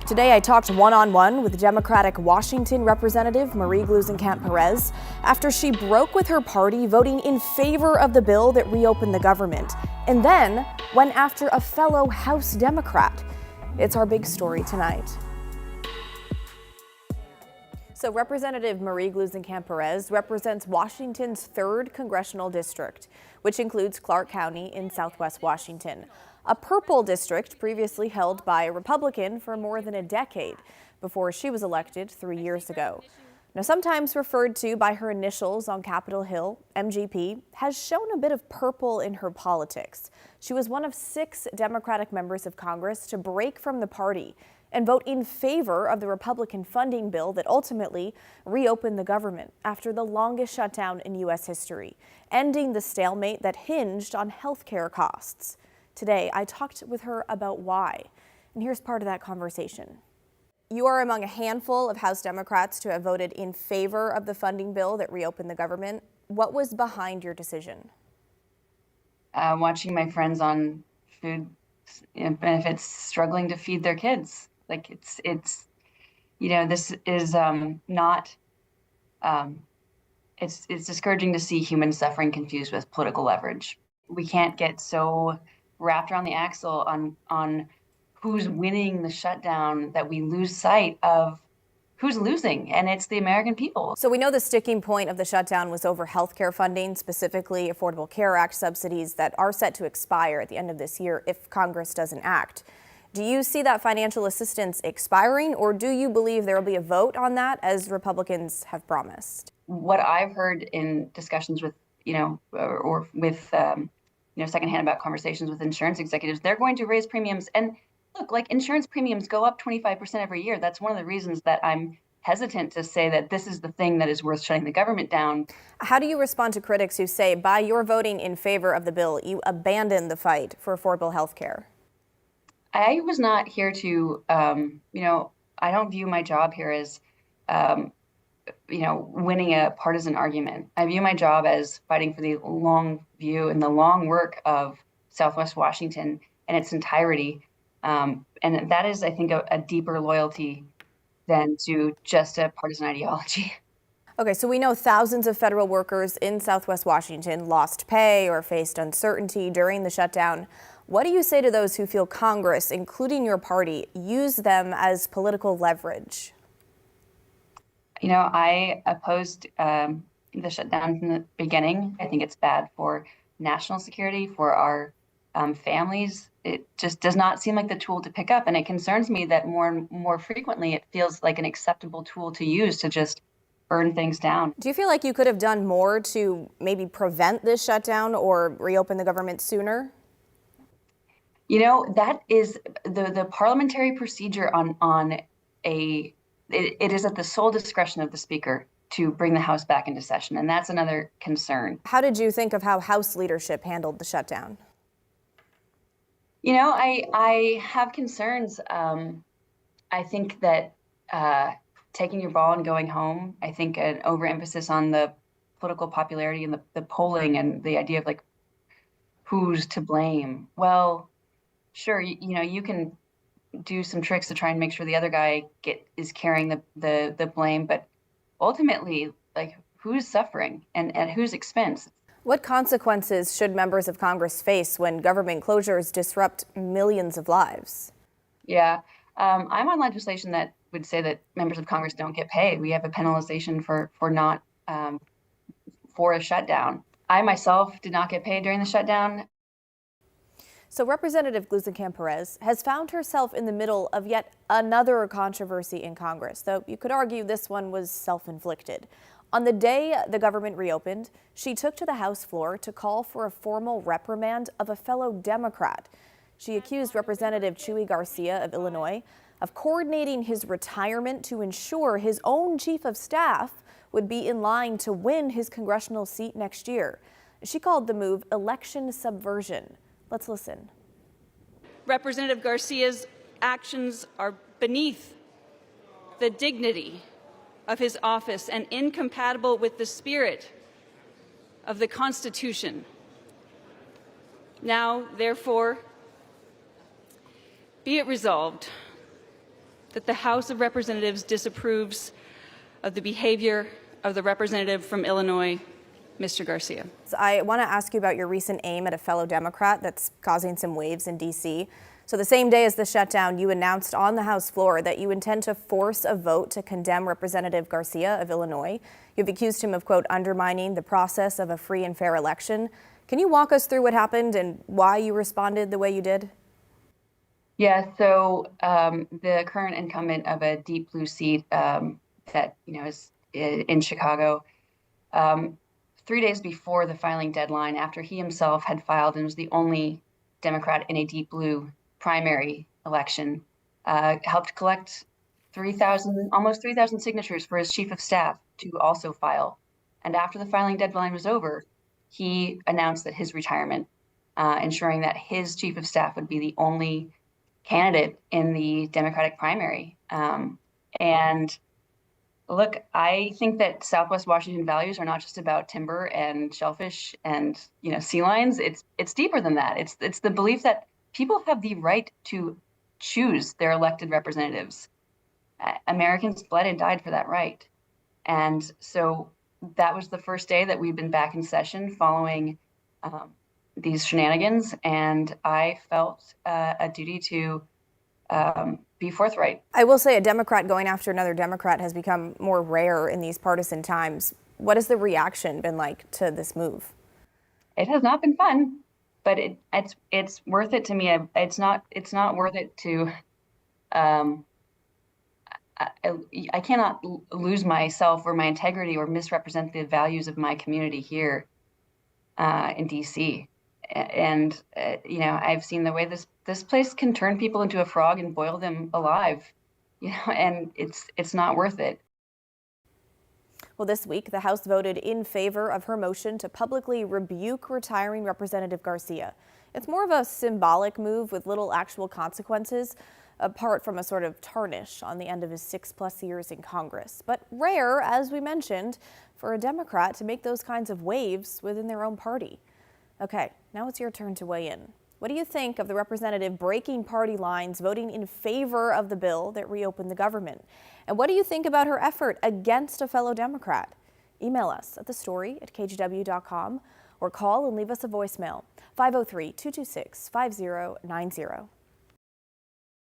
Today, I talked one-on-one with Democratic Washington Representative Marie Gluesenkamp Perez after she broke with her party voting in favor of the bill that reopened the government, and then went after a fellow House Democrat. It's our big story tonight. So Representative Marie Gluesenkamp Perez represents Washington's 3rd congressional district, which includes Clark County in southwest Washington, a purple district previously held by a Republican for more than a decade before she was elected 3 years ago. Now, sometimes referred to by her initials on Capitol Hill, MGP has shown a bit of purple in her politics. She was one of 6 Democratic members of Congress to break from the party and vote in favor of the Republican funding bill that ultimately reopened the government after the longest shutdown in U.S. history, ending the stalemate that hinged on health care costs. Today, I talked with her about why, and here's part of that conversation. You are among a handful of House Democrats to have voted in favor of the funding bill that reopened the government. What was behind your decision? Watching my friends on food benefits struggling to feed their kids. Like it's this is not. It's discouraging to see human suffering confused with political leverage. We can't get so wrapped around the axle on who's winning the shutdown that we lose sight of who's losing, and it's the American people. So we know the sticking point of the shutdown was over health care funding, specifically Affordable Care Act subsidies that are set to expire at the end of this year if Congress doesn't act. Do you see that financial assistance expiring, or do you believe there will be a vote on that as Republicans have promised? What I've heard in discussions with, or with, secondhand about conversations with insurance executives, they're going to raise premiums. And look, like insurance premiums go up 25% every year. That's one of the reasons that I'm hesitant to say that this is the thing that is worth shutting the government down. How do you respond to critics who say by your voting in favor of the bill, you abandon the fight for affordable health care? I was not here to, I don't view my job here as, winning a partisan argument. I view my job as fighting for the long view and the long work of Southwest Washington in its entirety. And that is, I think, a deeper loyalty than to just a partisan ideology. Okay, so we know thousands of federal workers in Southwest Washington lost pay or faced uncertainty during the shutdown. What do you say to those who feel Congress, including your party, use them as political leverage? I opposed the shutdown from the beginning. I think it's bad for national security, for our families. It just does not seem like the tool to pick up. And it concerns me that more and more frequently it feels like an acceptable tool to use to just burn things down. Do you feel like you could have done more to maybe prevent this shutdown or reopen the government sooner? That is the parliamentary procedure it is at the sole discretion of the Speaker to bring the House back into session, and that's another concern. How did you think of how House leadership handled the shutdown? I have concerns. I think that taking your ball and going home, I think an overemphasis on the political popularity and the polling and the idea of who's to blame. Well, sure, you can do some tricks to try and make sure the other guy is carrying the blame, but ultimately, who's suffering and at whose expense? What consequences should members of Congress face when government closures disrupt millions of lives? Yeah, I'm on legislation that would say that members of Congress don't get paid. We have a penalization for not for a shutdown. I myself did not get paid during the shutdown. So Representative Gluesenkamp Perez has found herself in the middle of yet another controversy in Congress, though you could argue this one was self-inflicted. On the day the government reopened, she took to the House floor to call for a formal reprimand of a fellow Democrat. She accused Representative Chuy Garcia of Illinois of coordinating his retirement to ensure his own chief of staff would be in line to win his congressional seat next year. She called the move election subversion. Let's listen. Representative Garcia's actions are beneath the dignity of his office and incompatible with the spirit of the Constitution. Now, therefore, be it resolved that the House of Representatives disapproves of the behavior of the representative from Illinois, Mr. Garcia. I want to ask you about your recent aim at a fellow Democrat that's causing some waves in D.C. So the same day as the shutdown, you announced on the House floor that you intend to force a vote to condemn Representative Garcia of Illinois. You've accused him of, quote, undermining the process of a free and fair election. Can you walk us through what happened and why you responded the way you did? Yeah, so the current incumbent of a deep blue seat that is in Chicago, 3 days before the filing deadline, after he himself had filed and was the only Democrat in a deep blue primary election, helped collect almost 3,000 signatures for his chief of staff to also file. And after the filing deadline was over, he announced that his retirement, ensuring that his chief of staff would be the only candidate in the Democratic primary. And look, I think that Southwest Washington values are not just about timber and shellfish and sea lions. It's deeper than that. It's the belief that people have the right to choose their elected representatives. Americans bled and died for that right. And so that was the first day that we've been back in session following these shenanigans, and I felt a duty to be forthright. I will say a Democrat going after another Democrat has become more rare in these partisan times. What has the reaction been like to this move? It has not been fun, but it's worth it to me. It's not worth it to. I cannot lose myself or my integrity or misrepresent the values of my community here in DC. And I've seen the way this place can turn people into a frog and boil them alive, and it's not worth it. Well, this week, the House voted in favor of her motion to publicly rebuke retiring Representative Garcia. It's more of a symbolic move with little actual consequences, apart from a sort of tarnish on the end of his 6+ years in Congress. But rare, as we mentioned, for a Democrat to make those kinds of waves within their own party. Okay, now it's your turn to weigh in. What do you think of the representative breaking party lines, voting in favor of the bill that reopened the government? And what do you think about her effort against a fellow Democrat? Email us at thestory@kgw.com or call and leave us a voicemail, 503-226-5090.